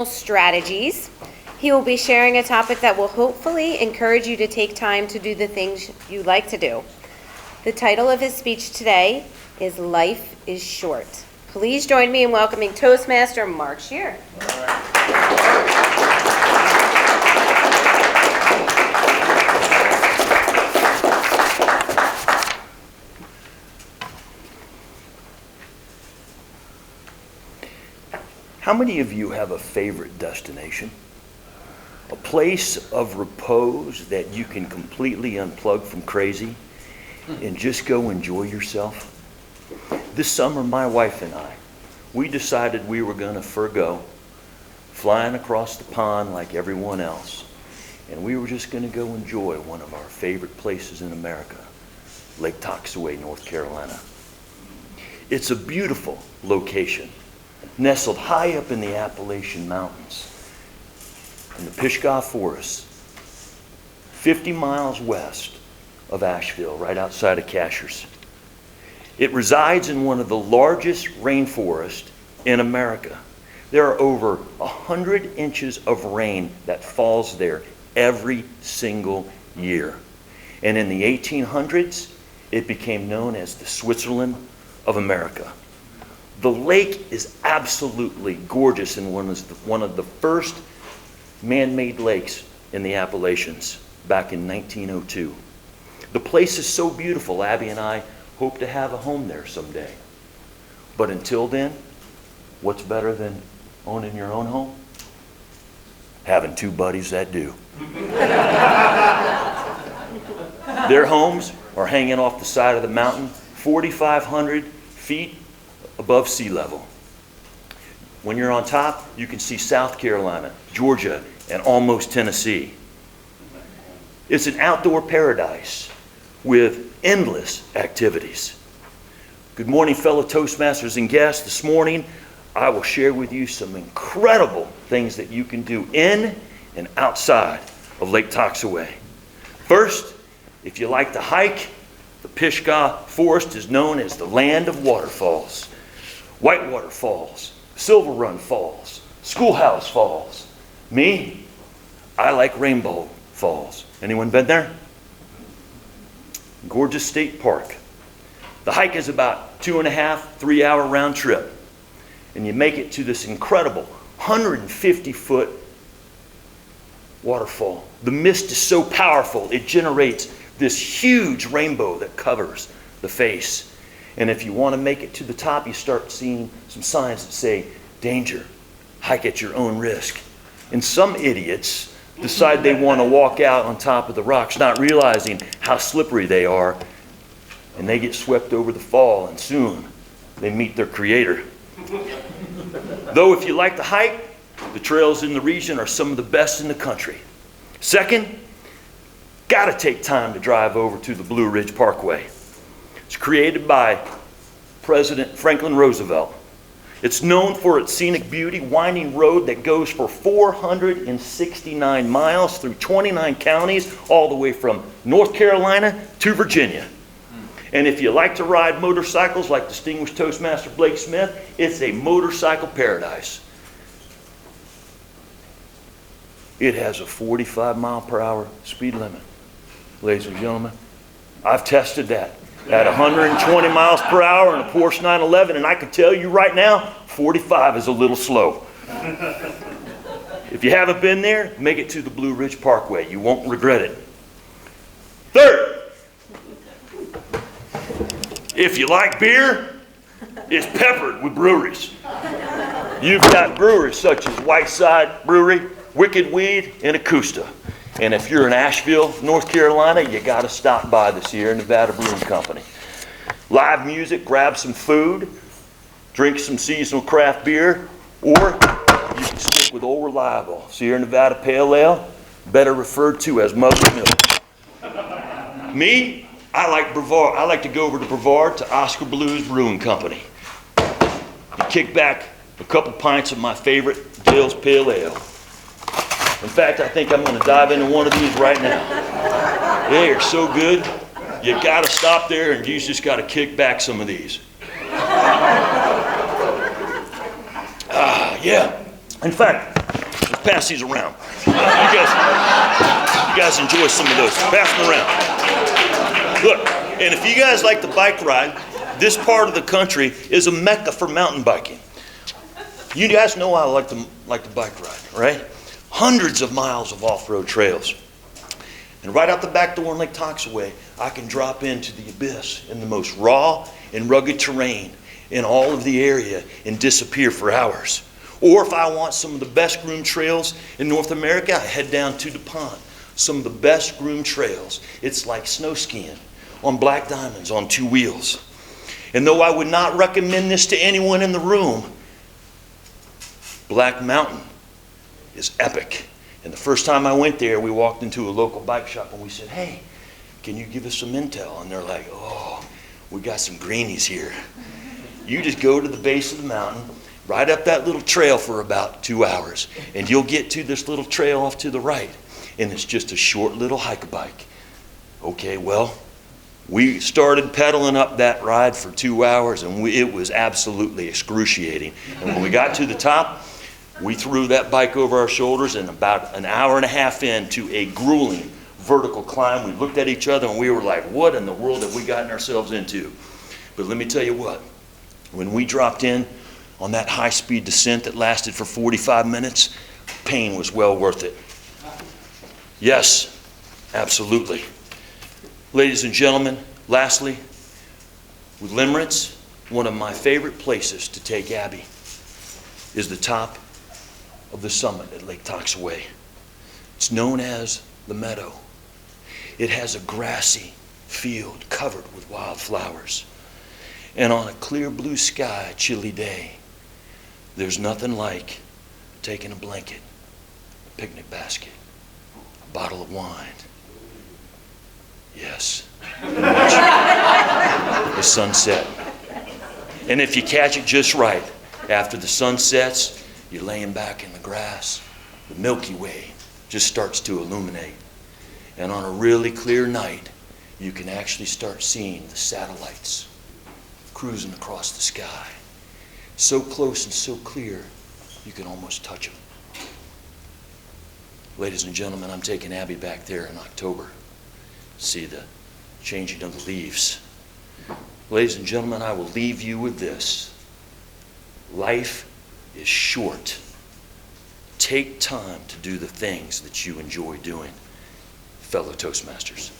Strategies. He will be sharing a topic that will hopefully encourage you to take time to do the things you like to do. The title of his speech today is Life is Short. Please join me in welcoming Toastmaster Mark Shear. How many of you have a favorite destination? A place of repose that you can completely unplug from crazy and just go enjoy yourself? This summer, my wife and I, we decided we were going to forgo flying across the pond like everyone else, and we were just going to go enjoy one of our favorite places in America, Lake Toxaway, North Carolina. It's a beautiful location, nestled high up in the Appalachian Mountains, in the Pishka Forest, 50 miles west of Asheville, right outside of Cashiers. It resides in one of the largest rainforests in America. There are over 100 inches of rain that falls there every single year. And in the 1800s, it became known as the Switzerland of America. The lake is absolutely gorgeous and one of the first man-made lakes in the Appalachians back in 1902. The place is so beautiful, Abby and I hope to have a home there someday. But until then, what's better than owning your own home? Having two buddies that do. Their homes are hanging off the side of the mountain, 4,500 feet above sea level. When you're on top, you can see South Carolina, Georgia, and almost Tennessee. It's an outdoor paradise with endless activities. Good morning, fellow Toastmasters and guests. This morning, I will share with you some incredible things that you can do in and outside of Lake Toxaway. First, if you like to hike, the Pishka Forest is known as the land of waterfalls. Whitewater Falls, Silver Run Falls, Schoolhouse Falls. Me, I like Rainbow Falls. Anyone been there? Gorgeous state park. The hike is about 2.5, 3 hour round trip. And you make it to this incredible 150-foot waterfall. The mist is so powerful, it generates this huge rainbow that covers the face. And if you want to make it to the top, you start seeing some signs that say, danger, hike at your own risk. And some idiots decide they want to walk out on top of the rocks, not realizing how slippery they are, and they get swept over the fall, and soon they meet their creator. Though if you like to hike, the trails in the region are some of the best in the country. Second, gotta take time to drive over to the Blue Ridge Parkway. It's created by President Franklin Roosevelt. It's known for its scenic beauty, winding road that goes for 469 miles through 29 counties, all the way from North Carolina to Virginia. And if you like to ride motorcycles like distinguished Toastmaster Blake Smith, it's a motorcycle paradise. It has a 45 mile per hour speed limit. Ladies and gentlemen, I've tested that at 120 miles per hour in a Porsche 911, and I can tell you right now, 45 is a little slow. If you haven't been there, make it to the Blue Ridge Parkway. You won't regret it. Third, if you like beer, it's peppered with breweries. You've got breweries such as Whiteside Brewery, Wicked Weed, and Acosta. And if you're in Asheville, North Carolina, you got to stop by the Sierra Nevada Brewing Company. Live music, grab some food, drink some seasonal craft beer, or you can stick with old reliable Sierra Nevada Pale Ale, better referred to as Mother Milk. Me, I like to go over to Brevard to Oscar Blues Brewing Company. You kick back a couple pints of my favorite Dale's Pale Ale. In fact, I think I'm going to dive into one of these right now. They are so good, you got to stop there and you just got to kick back some of these. Yeah. In fact, Let's pass these around. You guys enjoy some of those. Pass them around. Look, and if you guys like the bike ride, this part of the country is a mecca for mountain biking. You guys know I like the bike ride, right? Hundreds of miles of off-road trails. And right out the back door in Lake Toxaway, I can drop into the abyss in the most raw and rugged terrain in all of the area and disappear for hours. Or if I want some of the best groomed trails in North America, I head down to DuPont. Some of the best groomed trails. It's like snow skiing on black diamonds on two wheels. And though I would not recommend this to anyone in the room, Black Mountain is epic. And the first time I went there, we walked into a local bike shop and we said, hey, can you give us some intel? And they're like, oh, we got some greenies here. You just go to the base of the mountain, ride up that little trail for about 2 hours, and you'll get to this little trail off to the right. And it's just a short little hike-a-bike. Okay, well, we started pedaling up that ride for 2 hours, and it was absolutely excruciating. And when we got to the top, we threw that bike over our shoulders, and about an hour and a half into a grueling vertical climb, we looked at each other and we were like, what in the world have we gotten ourselves into? But let me tell you what, when we dropped in on that high-speed descent that lasted for 45 minutes, pain was well worth it. Yes, absolutely. Ladies and gentlemen, lastly, with Limerence, one of my favorite places to take Abby is the top of the summit at Lake Toxaway. It's known as the Meadow. It has a grassy field covered with wildflowers. And on a clear blue sky, chilly day, there's nothing like taking a blanket, a picnic basket, a bottle of wine. Yes. And watch the sunset. And if you catch it just right, after the sun sets, you're laying back in the grass. The Milky Way just starts to illuminate. And on a really clear night, you can actually start seeing the satellites cruising across the sky. So close and so clear, you can almost touch them. Ladies and gentlemen, I'm taking Abby back there in October. See the changing of the leaves. Ladies and gentlemen, I will leave you with this. Life is short. Take time to do the things that you enjoy doing. Fellow Toastmasters.